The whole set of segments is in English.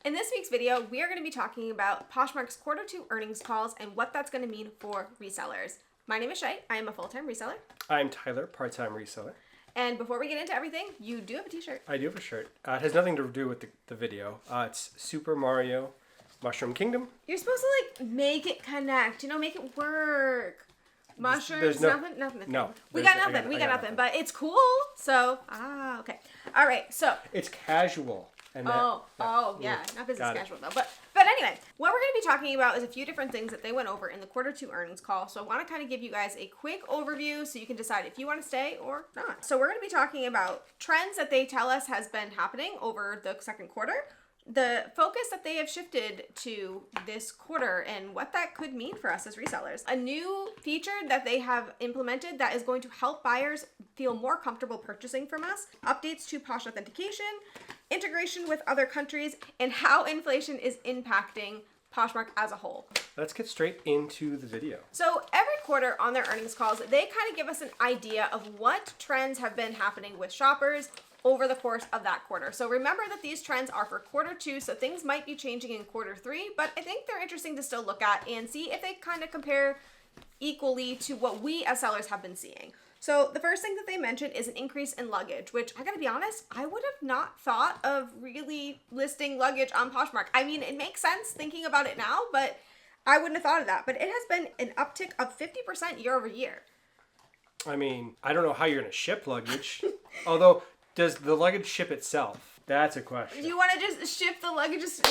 In this week's video, we are going to be talking about Poshmark's Q2 earnings calls and what that's going to mean for resellers. My name is Shay. I am a full-time reseller. I'm Tyler, part-time reseller. And before we get into everything, you do have a t-shirt. I do have a shirt. It has nothing to do with the video. It's Super Mario Mushroom Kingdom. You're supposed to make it connect, make it work. Mushrooms, nothing. No. We got nothing, but it's cool. So, okay. All right, so. It's casual. And not business casual though. But anyway, what we're going to be talking about is a few different things that they went over in the Q2 earnings call. So I want to kind of give you guys a quick overview so you can decide if you want to stay or not. So we're going to be talking about trends that they tell us has been happening over the second quarter, the focus that they have shifted to this quarter and what that could mean for us as resellers. A new feature that they have implemented that is going to help buyers feel more comfortable purchasing from us, updates to Posh Authentication, integration with other countries, and how inflation is impacting Poshmark as a whole. Let's get straight into the video. So every quarter on their earnings calls, they kind of give us an idea of what trends have been happening with shoppers over the course of that quarter. So remember that these trends are for Q2, so things might be changing in Q3, but I think they're interesting to still look at and see if they kind of compare equally to what we as sellers have been seeing. So the first thing that they mentioned is an increase in luggage, which I gotta be honest, I would have not thought of really listing luggage on Poshmark. I mean, it makes sense thinking about it now, but I wouldn't have thought of that. But it has been an uptick of 50% year over year. I mean, I don't know how you're gonna ship luggage. Although, does the luggage ship itself? That's a question. Do you want to just ship the luggage, just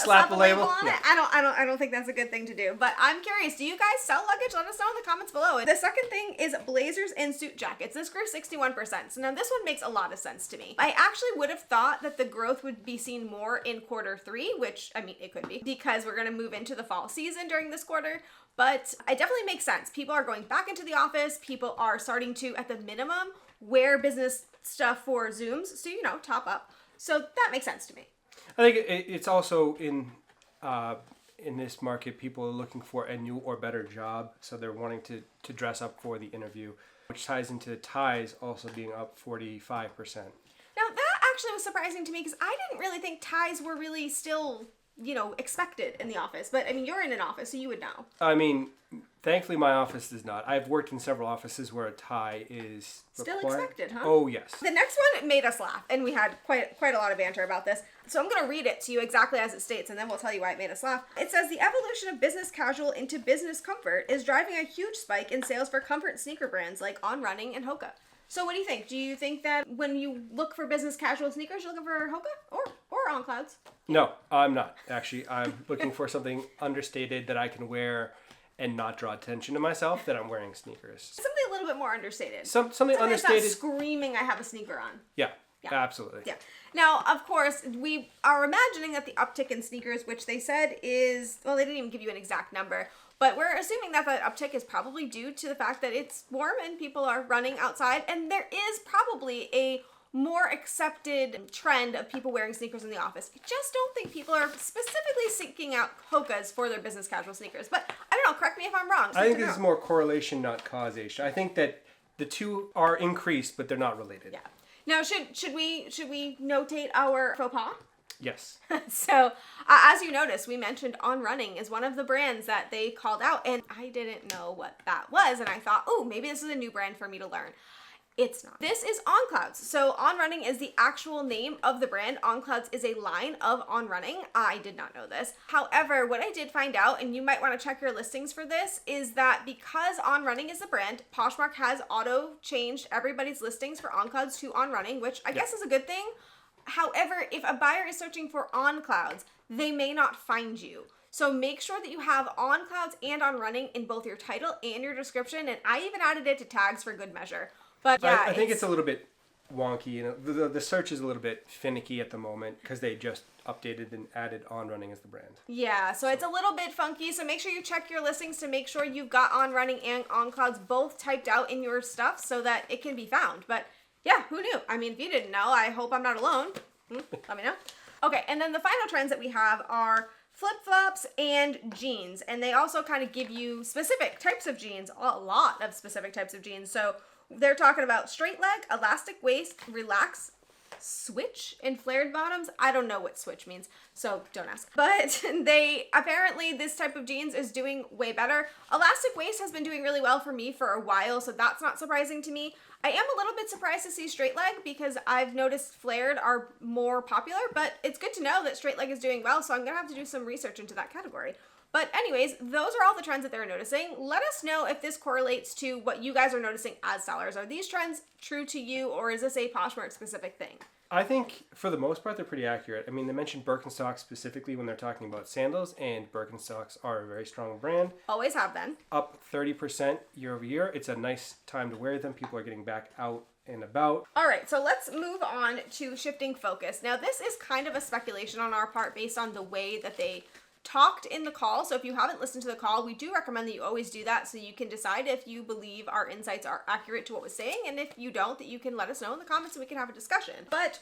slap the label on it? I don't think that's a good thing to do. But I'm curious, do you guys sell luggage? Let us know in the comments below. The second thing is blazers and suit jackets. This grew 61%. So now this one makes a lot of sense to me. I actually would have thought that the growth would be seen more in Q3, which, I mean, it could be, because we're going to move into the fall season during this quarter. But it definitely makes sense. People are going back into the office. People are starting to, at the minimum, wear business stuff for Zooms. So, top up. So that makes sense to me. I think it's also in this market, people are looking for a new or better job. So they're wanting to dress up for the interview, which ties into ties also being up 45%. Now that actually was surprising to me because I didn't really think ties were really still, expected in the office. But I mean, you're in an office, so you would know. I mean, thankfully my office does not. I've worked in several offices where a tie is still required. expected, huh? Oh, yes. The next one made us laugh, and we had quite a lot of banter about this. So I'm going to read it to you exactly as it states, and then we'll tell you why it made us laugh. It says, the evolution of business casual into business comfort is driving a huge spike in sales for comfort sneaker brands like On Running and Hoka. So what do you think? Do you think that when you look for business casual sneakers, you're looking for Hoka or On Clouds? No, I'm not. Actually, I'm looking for something understated that I can wear and not draw attention to myself that I'm wearing sneakers. Something a little bit more understated. Something understated. That's not screaming, I have a sneaker on. Yeah, absolutely. Yeah. Now, of course, we are imagining that the uptick in sneakers, which they said is, well, they didn't even give you an exact number, but we're assuming that uptick is probably due to the fact that it's warm and people are running outside, and there is probably a more accepted trend of people wearing sneakers in the office. I just don't think people are specifically seeking out Hokas for their business casual sneakers. But I don't know, correct me if I'm wrong. I think this is more correlation, not causation. I think that the two are increased, but they're not related. Yeah. Now, should we notate our faux pas? Yes. So, as you noticed, we mentioned On Running is one of the brands that they called out, and I didn't know what that was, and I thought, oh, maybe this is a new brand for me to learn. It's not. This is On Clouds. So On Running is the actual name of the brand. On Clouds is a line of On Running. I did not know this. However, what I did find out, and you might want to check your listings for this, is that because On Running is the brand, Poshmark has auto-changed everybody's listings for On Clouds to On Running, which I guess is a good thing. However, if a buyer is searching for On Clouds, they may not find you. So make sure that you have On Clouds and On Running in both your title and your description, and I even added it to tags for good measure. But yeah, I think it's a little bit wonky. The search is a little bit finicky at the moment because they just updated and added On Running as the brand. Yeah, so it's a little bit funky. So make sure you check your listings to make sure you've got On Running and On Clouds both typed out in your stuff so that it can be found. But yeah, who knew? I mean, if you didn't know, I hope I'm not alone. Let me know. Okay, and then the final trends that we have are flip-flops and jeans. And they also kind of give you specific types of jeans, a lot of specific types of jeans. So they're talking about straight leg, elastic waist, relaxed switch in flared bottoms. I don't know what switch means, so don't ask. But they apparently, this type of jeans is doing way better. Elastic waist has been doing really well for me for a while, so that's not surprising to me. I am a little bit surprised to see straight leg because I've noticed flared are more popular, but it's good to know that straight leg is doing well, so I'm gonna have to do some research into that category. But anyways, those are all the trends that they're noticing. Let us know if this correlates to what you guys are noticing as sellers. Are these trends true to you, or is this a Poshmark specific thing? I think for the most part they're pretty accurate. I mean, they mentioned Birkenstocks specifically when they're talking about sandals, and Birkenstocks are a very strong brand. Always have been. Up 30% year over year. It's a nice time to wear them. People are getting back out and about. All right, so let's move on to shifting focus. Now, this is kind of a speculation on our part based on the way that they talked in the call. So if you haven't listened to the call, we do recommend that you always do that so you can decide if you believe our insights are accurate to what we're saying, and if you don't, that you can let us know in the comments and we can have a discussion. But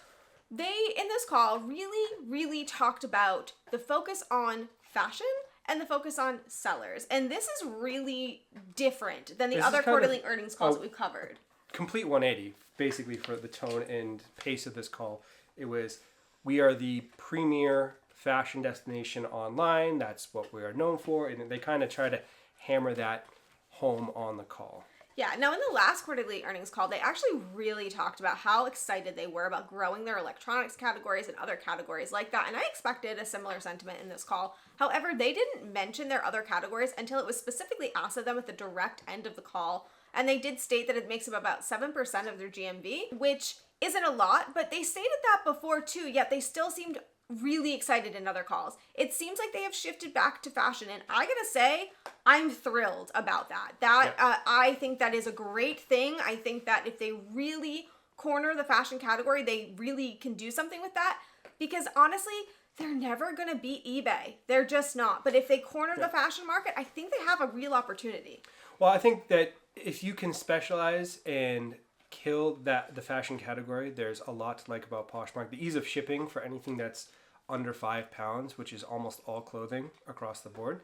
they, in this call, really talked about the focus on fashion and the focus on sellers. And this is really different than the other quarterly earnings calls that we've covered. Complete 180, basically, for the tone and pace of this call. It was, we are the premier fashion destination online. That's what we are known for. And they kind of try to hammer that home on the call. Yeah, now in the last quarterly earnings call, they actually really talked about how excited they were about growing their electronics categories and other categories like that. And I expected a similar sentiment in this call. However, they didn't mention their other categories until it was specifically asked of them at the direct end of the call. And they did state that it makes up about 7% of their GMV, which isn't a lot, but they stated that before too, yet they still seemed really excited in other calls. It seems like they have shifted back to fashion, and I gotta say, I'm thrilled about that. I think that is a great thing. I think that if they really corner the fashion category, they really can do something with that, because honestly, they're never gonna beat eBay. They're just not. But if they corner the fashion market, I think they have a real opportunity. Well, I think that if you can specialize and kill the fashion category, there's a lot to like about Poshmark. The ease of shipping for anything that's under £5, which is almost all clothing across the board,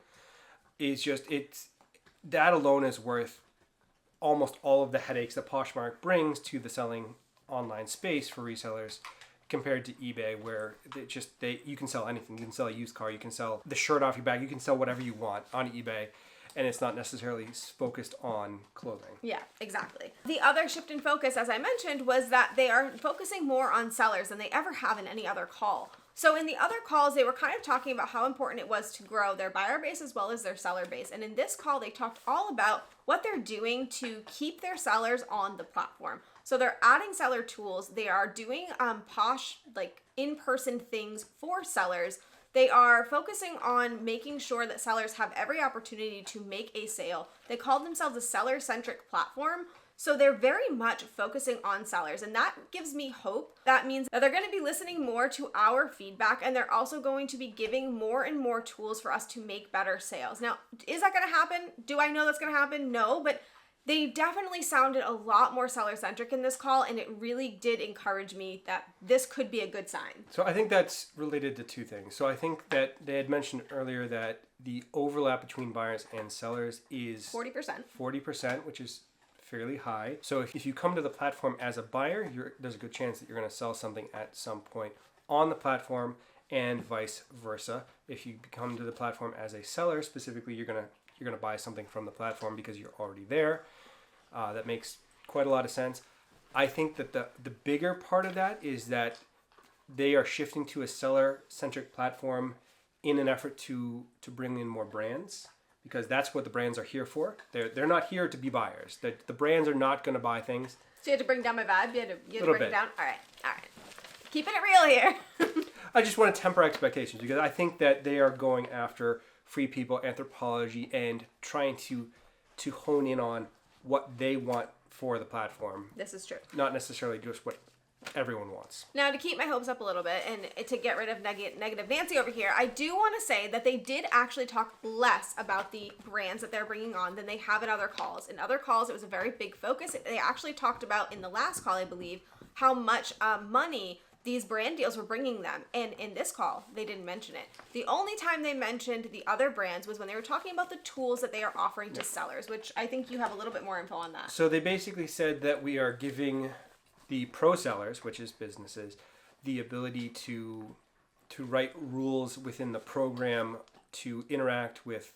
is just, that alone is worth almost all of the headaches that Poshmark brings to the selling online space for resellers compared to eBay, where you can sell anything. You can sell a used car, you can sell the shirt off your back, you can sell whatever you want on eBay, and it's not necessarily focused on clothing. Yeah, exactly. The other shift in focus, as I mentioned, was that they are focusing more on sellers than they ever have in any other call. So in the other calls, they were kind of talking about how important it was to grow their buyer base as well as their seller base. And in this call, they talked all about what they're doing to keep their sellers on the platform. So they're adding seller tools. They are doing Posh, like in-person things for sellers. They are focusing on making sure that sellers have every opportunity to make a sale. They call themselves a seller-centric platform. So they're very much focusing on sellers, and that gives me hope. That means that they're going to be listening more to our feedback, and they're also going to be giving more and more tools for us to make better sales. Now, is that going to happen? Do I know that's going to happen? No, but they definitely sounded a lot more seller-centric in this call, and it really did encourage me that this could be a good sign. So I think that's related to two things. So I think that they had mentioned earlier that the overlap between buyers and sellers is 40%, which is fairly high. So if you come to the platform as a buyer, there's a good chance that you're going to sell something at some point on the platform, and vice versa. If you come to the platform as a seller, specifically, you're gonna buy something from the platform because you're already there. That makes quite a lot of sense. I think that the bigger part of that is that they are shifting to a seller-centric platform in an effort to bring in more brands, because that's what the brands are here for. They're not here to be buyers. The brands are not going to buy things. So you had to bring down my vibe? You had to bring it down? All right. Keeping it real here. I just want to temper expectations, because I think that they are going after Free People, Anthropologie, and trying to hone in on what they want for the platform. This is true. Not necessarily just what everyone wants. Now, to keep my hopes up a little bit and to get rid of negative Nancy over here, I do want to say that they did actually talk less about the brands that they're bringing on than they have in other calls. In other calls, it was a very big focus. They actually talked about, in the last call, I believe, how much money these brand deals were bringing them. And in this call, they didn't mention it. The only time they mentioned the other brands was when they were talking about the tools that they are offering to sellers, which I think you have a little bit more info on that. So they basically said that we are giving the pro sellers, which is businesses, the ability to write rules within the program to interact with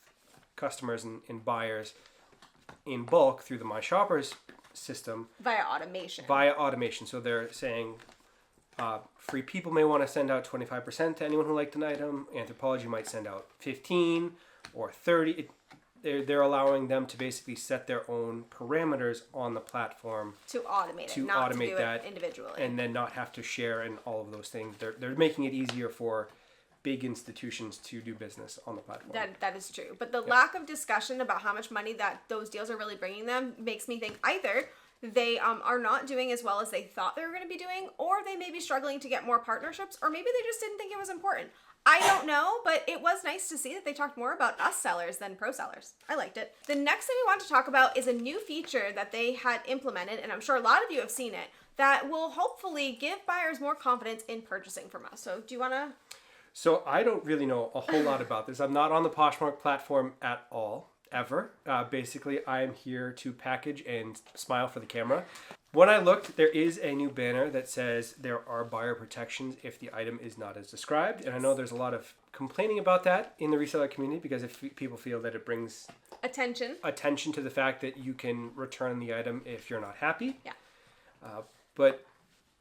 customers and buyers in bulk through the My Shoppers system. Via automation. So they're saying Free People may want to send out 25% to anyone who liked an item. Anthropology might send out 15 or 30. They're allowing them to basically set their own parameters on the platform to automate it, not to do it individually, and then not have to share and all of those things. They're making it easier for big institutions to do business on the platform. That is true, but the lack of discussion about how much money that those deals are really bringing them makes me think either they are not doing as well as they thought they were going to be doing, or they may be struggling to get more partnerships, or maybe they just didn't think it was important. I don't know, but it was nice to see that they talked more about us sellers than pro sellers. I liked it. The next thing we want to talk about is a new feature that they had implemented, and I'm sure a lot of you have seen it, that will hopefully give buyers more confidence in purchasing from us. So do you want to... So I don't really know a whole lot about this. I'm not on the Poshmark platform at all, ever. Basically, I'm here to package and smile for the camera. When I looked, there is a new banner that says there are buyer protections if the item is not as described. And I know there's a lot of complaining about that in the reseller community because if people feel that it brings attention to the fact that you can return the item if you're not happy. Yeah. But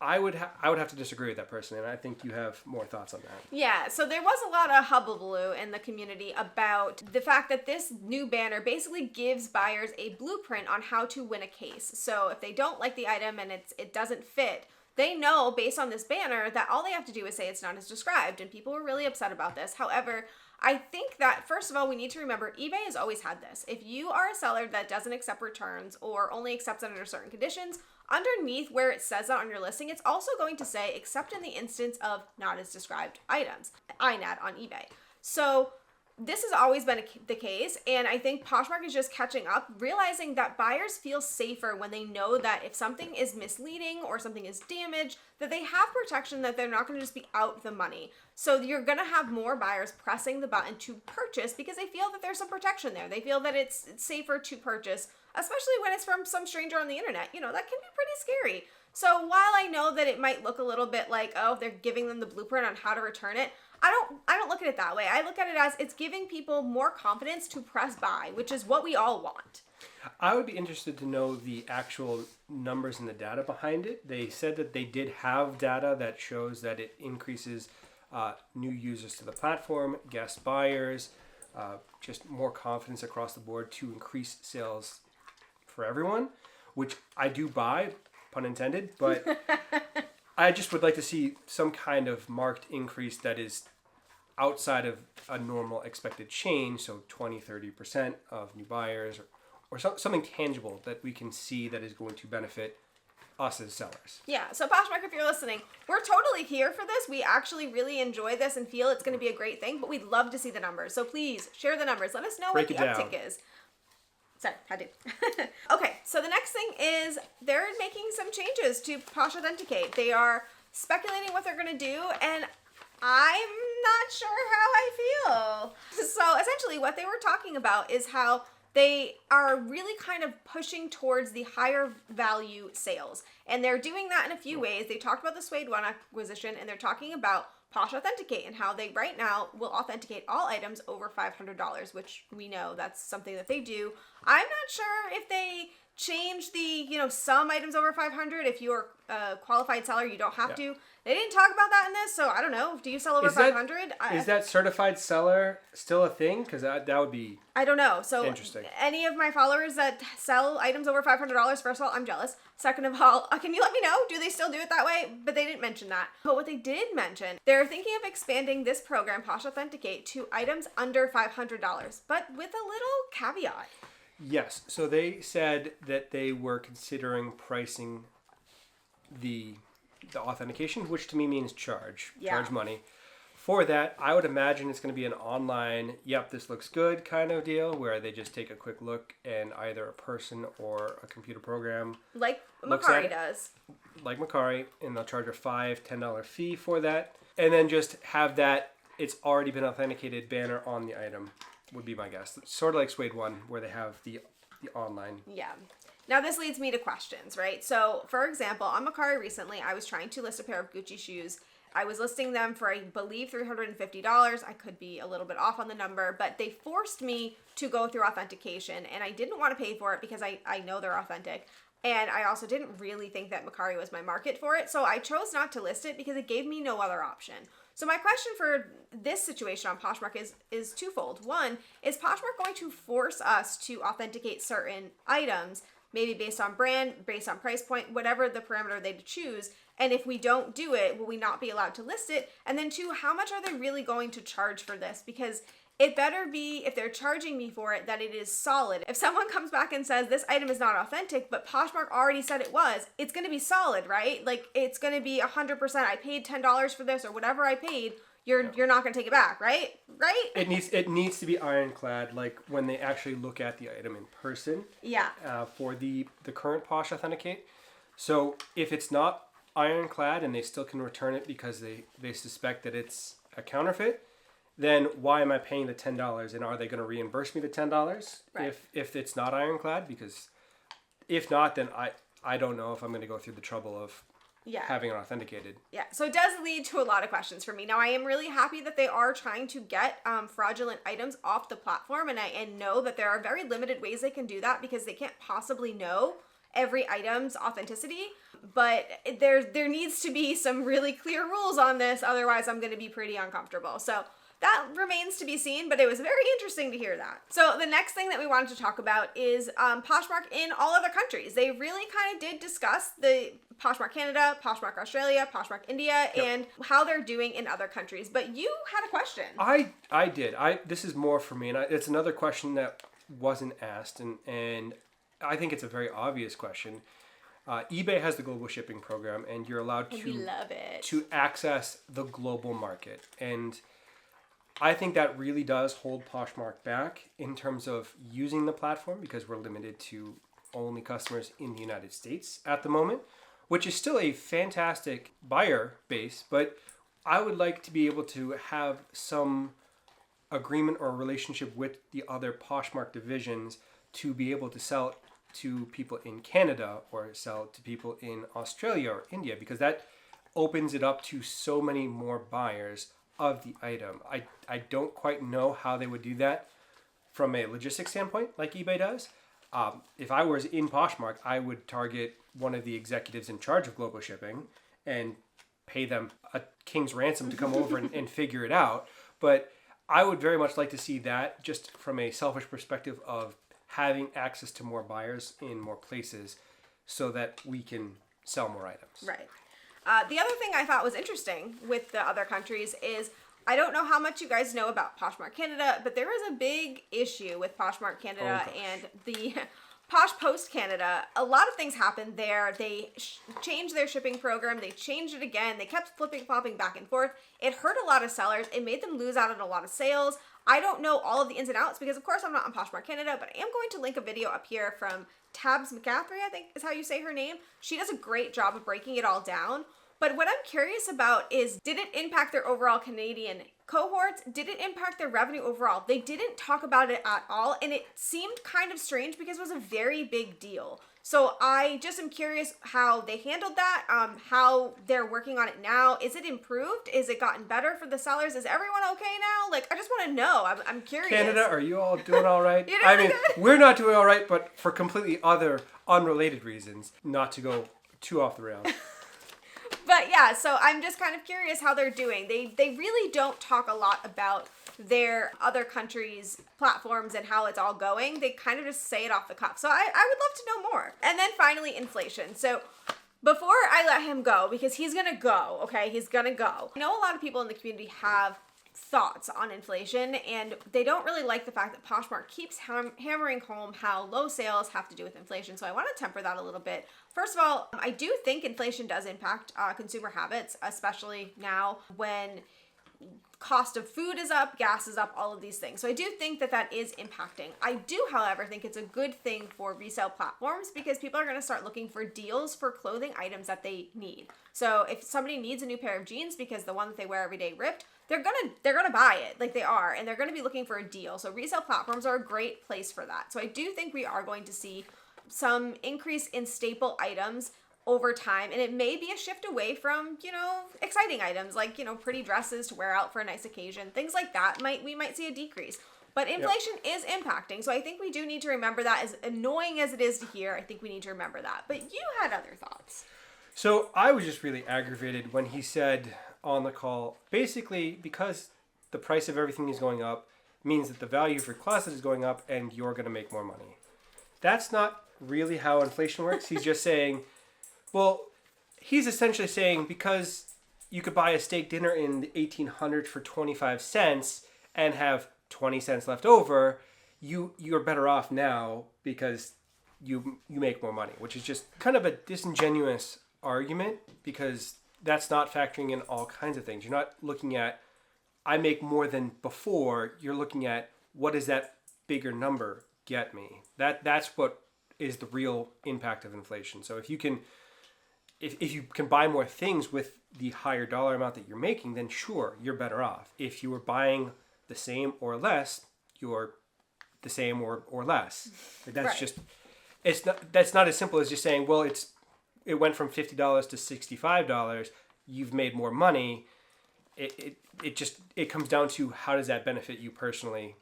I would have to disagree with that personally, and I think you have more thoughts on that. Yeah, so there was a lot of hullabaloo in the community about the fact that this new banner basically gives buyers a blueprint on how to win a case. So if they don't like the item and it doesn't fit, they know based on this banner that all they have to do is say it's not as described, and people were really upset about this. However, I think that, first of all, we need to remember eBay has always had this. If you are a seller that doesn't accept returns or only accepts under certain conditions, underneath where it says that on your listing, it's also going to say, except in the instance of not as described items, INAD on eBay. So this has always been the case, and I think Poshmark is just catching up, realizing that buyers feel safer when they know that if something is misleading or something is damaged, that they have protection, that they're not going to just be out the money. So you're going to have more buyers pressing the button to purchase because they feel that there's some protection there. They feel that it's safer to purchase, especially when it's from some stranger on the internet. You know, that can be pretty scary. So while I know that it might look a little bit like, oh, they're giving them the blueprint on how to return it, I don't look at it that way. I look at it as it's giving people more confidence to press buy, which is what we all want. I would be interested to know the actual numbers and the data behind it. They said that they did have data that shows that it increases new users to the platform, guest buyers, just more confidence across the board to increase sales for everyone, which I do buy, pun intended, but I just would like to see some kind of marked increase that is outside of a normal expected change, so 20-30% of new buyers or something tangible that we can see that is going to benefit us as sellers. Yeah, so Poshmark, if you're listening, we're totally here for this. We actually really enjoy this and feel it's going to be a great thing, but we'd love to see the numbers. So please share the numbers. Let us know what the uptick is. Sorry, I do. Okay, so the next thing is they're making some changes to Posh Authenticate. They are speculating what they're going to do, and I'm not sure how I feel. So essentially what they were talking about is how they are really kind of pushing towards the higher value sales. And they're doing that in a few ways. They talked about the Suede One acquisition, and they're talking about Posh Authenticate and how they right now will authenticate all items over $500, which we know that's something that they do. I'm not sure if they change the, some items over 500. If you're a qualified seller, you don't have to. They didn't talk about that in this, so I don't know. Do you sell over 500? Is that certified seller still a thing? Because that would be I don't know. So interesting. Any of my followers that sell items over $500, first of all, I'm jealous. Second of all, can you let me know? Do they still do it that way? But they didn't mention that. But what they did mention, they're thinking of expanding this program, Posh Authenticate, to items under $500, but with a little caveat. Yes. So they said that they were considering pricing the authentication, which to me means charge money. For that, I would imagine it's going to be an online, yep, this looks good kind of deal, where they just take a quick look and either a person or a computer program like Macari does. Like Macari, and they'll charge a $5-10 fee for that. And then just have that, it's already been authenticated banner on the item, would be my guess. It's sort of like Suede One, where they have the online. Yeah. Now this leads me to questions, right? So for example, on Mercari recently, I was trying to list a pair of Gucci shoes. I was listing them for, I believe, $350. I could be a little bit off on the number, but they forced me to go through authentication, and I didn't want to pay for it because I know they're authentic. And I also didn't really think that Mercari was my market for it, so I chose not to list it because it gave me no other option. So my question for this situation on Poshmark is twofold. One, is Poshmark going to force us to authenticate certain items, maybe based on brand, based on price point, whatever the parameter they choose? And if we don't do it, will we not be allowed to list it? And then two, how much are they really going to charge for this? Because it better be, if they're charging me for it, that it is solid. If someone comes back and says this item is not authentic, but Poshmark already said it was, it's gonna be solid, right? Like, it's gonna be 100%. I paid $10 for this, or whatever I paid. You're not gonna take it back, right? Right? It needs to be ironclad, like when they actually look at the item in person. Yeah. For the current Posh Authenticate. So if it's not ironclad and they still can return it because they suspect that it's a counterfeit, then why am I paying the $10? And are they going to reimburse me the $10 if it's not ironclad? Because if not, then I don't know if I'm going to go through the trouble of having it authenticated. Yeah, so it does lead to a lot of questions for me. Now, I am really happy that they are trying to get fraudulent items off the platform, and I know that there are very limited ways they can do that because they can't possibly know every item's authenticity. But there needs to be some really clear rules on this, otherwise I'm going to be pretty uncomfortable. So that remains to be seen, but it was very interesting to hear that. So the next thing that we wanted to talk about is Poshmark in all other countries. They really kind of did discuss the Poshmark Canada, Poshmark Australia, Poshmark India, and how they're doing in other countries. But you had a question. I did. This is more for me, and it's another question that wasn't asked, and I think it's a very obvious question. eBay has the global shipping program, and you're allowed to access the global market. And I think that really does hold Poshmark back in terms of using the platform because we're limited to only customers in the United States at the moment, which is still a fantastic buyer base. But I would like to be able to have some agreement or relationship with the other Poshmark divisions to be able to sell to people in Canada or sell to people in Australia or India, because that opens it up to so many more buyers of the item. I don't quite know how they would do that from a logistics standpoint like eBay does. If I was in Poshmark, I would target one of the executives in charge of global shipping and pay them a king's ransom to come over and figure it out. But I would very much like to see that just from a selfish perspective of having access to more buyers in more places so that we can sell more items. Right. The other thing I thought was interesting with the other countries is, I don't know how much you guys know about Poshmark Canada, but there is a big issue with Poshmark Canada and the Posh Post Canada. A lot of things happened there. They changed their shipping program. They changed it again. They kept flopping back and forth. It hurt a lot of sellers. It made them lose out on a lot of sales. I don't know all of the ins and outs because, of course, I'm not on Poshmark Canada, but I am going to link a video up here from Tabs McCaffrey, I think is how you say her name. She does a great job of breaking it all down. But what I'm curious about is, did it impact their overall Canadian cohorts? Did it impact their revenue overall? They didn't talk about it at all, and it seemed kind of strange because it was a very big deal. So I just am curious how they handled that, how they're working on it now. Is it improved? Is it gotten better for the sellers? Is everyone okay now? Like, I just want to know. I'm curious. Canada, are you all doing all right? I mean, we're not doing all right, but for completely other unrelated reasons, not to go too off the rails. But yeah, so I'm just kind of curious how they're doing. They really don't talk a lot about their other countries' platforms and how it's all going. They kind of just say it off the cuff. So I would love to know more. And then finally, inflation. So before I let him go, because he's going to go, okay? He's going to go. I know a lot of people in the community have thoughts on inflation, and they don't really like the fact that Poshmark keeps hammering home how low sales have to do with inflation. So I want to temper that a little bit. First of all, I do think inflation does impact consumer habits, especially now when cost of food is up, gas is up, all of these things. So I do think that is impacting. I do, however, think it's a good thing for resale platforms because people are going to start looking for deals for clothing items that they need. So if somebody needs a new pair of jeans because the one that they wear every day ripped, they're gonna buy it, like they are, and they're gonna be looking for a deal. So resale platforms are a great place for that. So I do think we are going to see some increase in staple items over time, and it may be a shift away from, exciting items like, pretty dresses to wear out for a nice occasion. Things like that we might see a decrease. But inflation is impacting. So I think we do need to remember that. As annoying as it is to hear, I think we need to remember that. But you had other thoughts. So I was just really aggravated when he said on the call, basically, because the price of everything is going up means that the value of your closet is going up and you're going to make more money. That's not really how inflation works. He's just saying, well, he's essentially saying because you could buy a steak dinner in the 1800s for 25 cents and have 20 cents left over, you're better off now because you make more money, which is just kind of a disingenuous argument because that's not factoring in all kinds of things. You're not looking at, I make more than before. You're looking at, what does that bigger number get me? That's what is the real impact of inflation. So if you can buy more things with the higher dollar amount that you're making, then sure, you're better off. If you were buying the same or less, you're the same or less. That's right. just, that's not as simple as just saying, well, it went from $50 to $65. You've made more money. It comes down to, how does that benefit you personally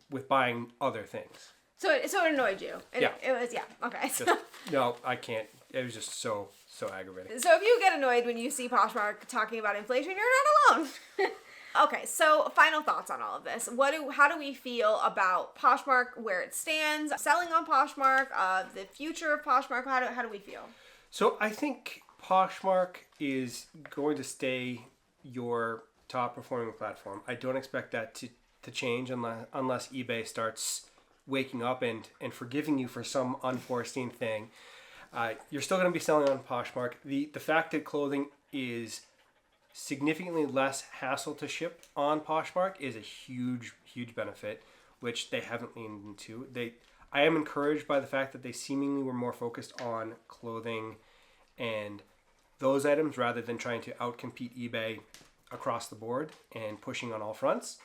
with buying other things? So it annoyed you. Yeah. It was, okay. No, I can't. It was just so aggravating. So if you get annoyed when you see Poshmark talking about inflation, you're not alone. Okay, so final thoughts on all of this. How do we feel about Poshmark, where it stands, selling on Poshmark, the future of Poshmark? How do we feel? So I think Poshmark is going to stay your top performing platform. I don't expect that to change unless eBay starts waking up and forgiving you for some unforeseen thing. You're still going to be selling on Poshmark. The fact that clothing is significantly less hassle to ship on Poshmark is a huge benefit, which they haven't leaned into. I am encouraged by the fact that they seemingly were more focused on clothing and those items rather than trying to outcompete eBay across the board and pushing on all fronts.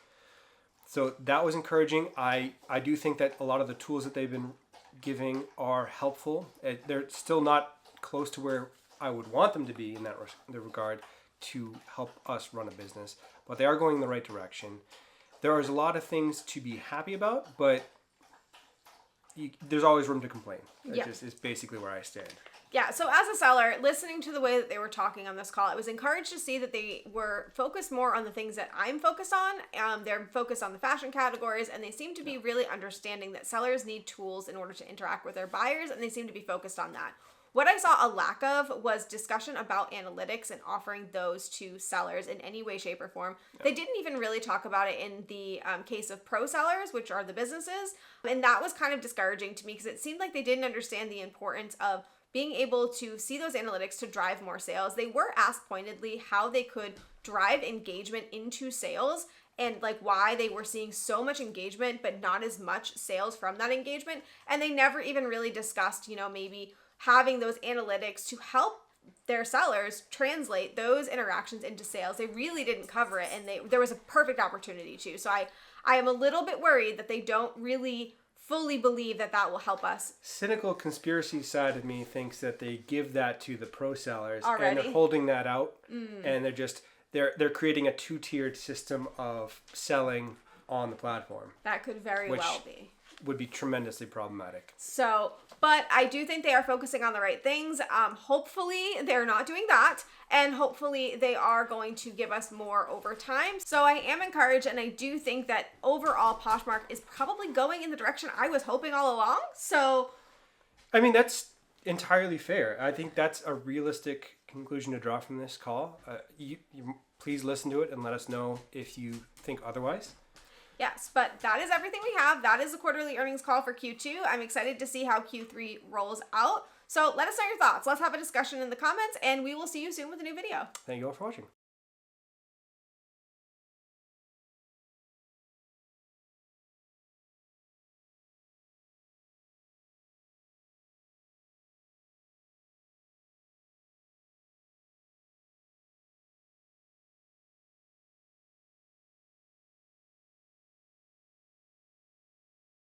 So that was encouraging. I do think that a lot of the tools that they've been giving are helpful. They're still not close to where I would want them to be in that regard to help us run a business, but they are going in the right direction. There is a lot of things to be happy about, but there's always room to complain. It's basically where I stand. Yeah, so as a seller, listening to the way that they were talking on this call, I was encouraged to see that they were focused more on the things that I'm focused on. They're focused on the fashion categories, and they seem to be really understanding that sellers need tools in order to interact with their buyers, and they seem to be focused on that. What I saw a lack of was discussion about analytics and offering those to sellers in any way, shape, or form. Yeah. They didn't even really talk about it in the case of pro sellers, which are the businesses. And that was kind of discouraging to me because it seemed like they didn't understand the importance of being able to see those analytics to drive more sales. They were asked pointedly how they could drive engagement into sales and like why they were seeing so much engagement but not as much sales from that engagement. And they never even really discussed, maybe having those analytics to help their sellers translate those interactions into sales. They really didn't cover it, and there was a perfect opportunity to. So I am a little bit worried that they don't really fully believe that will help us. Cynical conspiracy side of me thinks that they give that to the pro sellers already, and they're holding that out, and they're creating a two-tiered system of selling on the platform. That could very well be. Would be tremendously problematic. So, but I do think they are focusing on the right things. Hopefully they're not doing that, and hopefully they are going to give us more over time. So I am encouraged, and I do think that overall Poshmark is probably going in the direction I was hoping all along. So, I mean, that's entirely fair. I think that's a realistic conclusion to draw from this call. You please listen to it and let us know if you think otherwise. Yes, but that is everything we have. That is the quarterly earnings call for Q2. I'm excited to see how Q3 rolls out. So let us know your thoughts. Let's have a discussion in the comments, and we will see you soon with a new video. Thank you all for watching.